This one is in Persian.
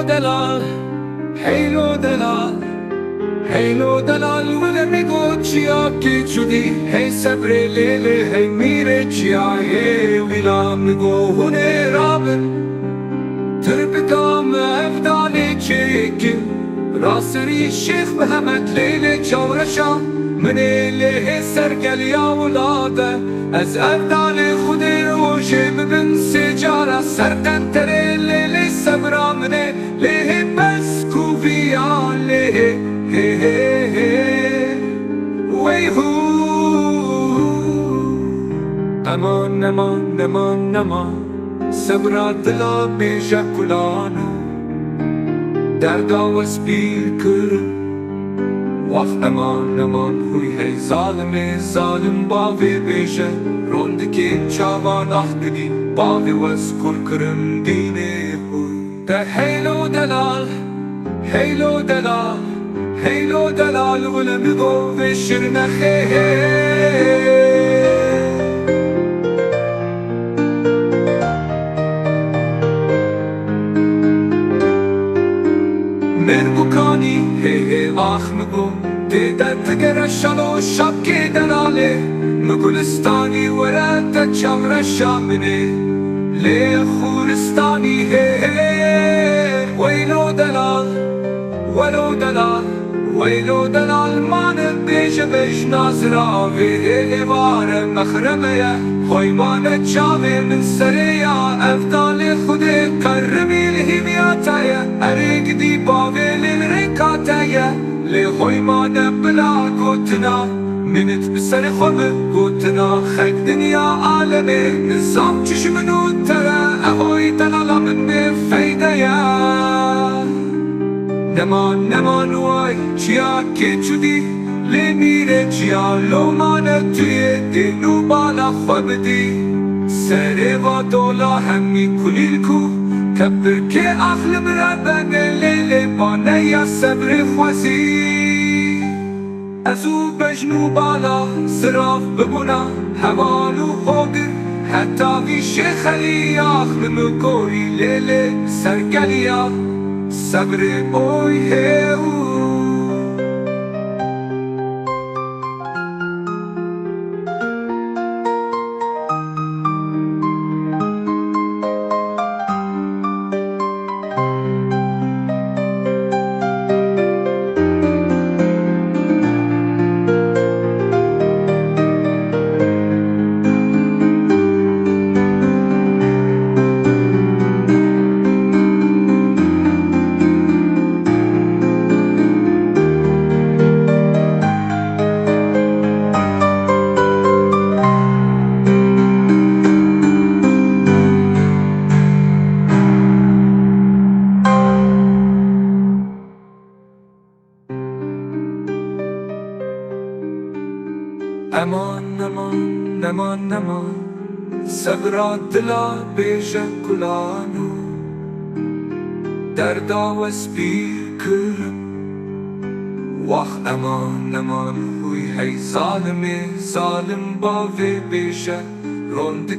دلال حیلو دلال حیلو دلال ولم میگو چیا که چودی هی صبر لیله هی میره چیا هی ویلا میگو هونه رابن تربتام افدالی چیکن راسری شیخ محمد لیله چورشا من لیه سرگلیا ولاده از افدال خودی روشه ببن سجاره سرقن تره لیله صبرا منه لیه بس کوفیا لیه ویهو امان امان امان امان صبرا دلا بیجا کلانا دردا و سپیر کرم وقت امان امان ہوئی ہے ظالم باوی بیجا روند کی چاوان اخدی باوی وزکر کرم دینے ہوئی در حیلو دلال حیلو دلال حیلو دلال ولم گو وشر نخیه مربوکانی هی آخ مگو دیدر تگر شلو شب که دلاله مگلستانی ورد چمر شامنه لی خورستانی هی ویلو دلال ولو دلال ویلو دلال مان بیش بیش نازراوی ایوار مخرمه خوی مان چاوی من سریا افدال خود کرمی الهیمیاتایا ارگ دی باوی للرکاتایا لی خوی مان بلا گوتنا منت بسر خوب گوتنا خک دنیا عالمه نظام چشمنو ترا اهوی دلالا من بفیدیا نمان نمان وای چیا که چودی لی میره چیا لومان توی دینو بالا خواب دی سره و دولا همی کلیل کو کبر که اخل مربن لیل بانه یا صبر خوزی ازو بجنو بالا صراف ببونا همالو خوگر حتی ویش خلی اخل مگوی لیل سرگلیا صبر اوی هیو امان امان امان امان صبرا دلا بیجا کلانو دردا و سپیر کرم وقت امان امان ہوئی ہے ظالم باوی بیجا روند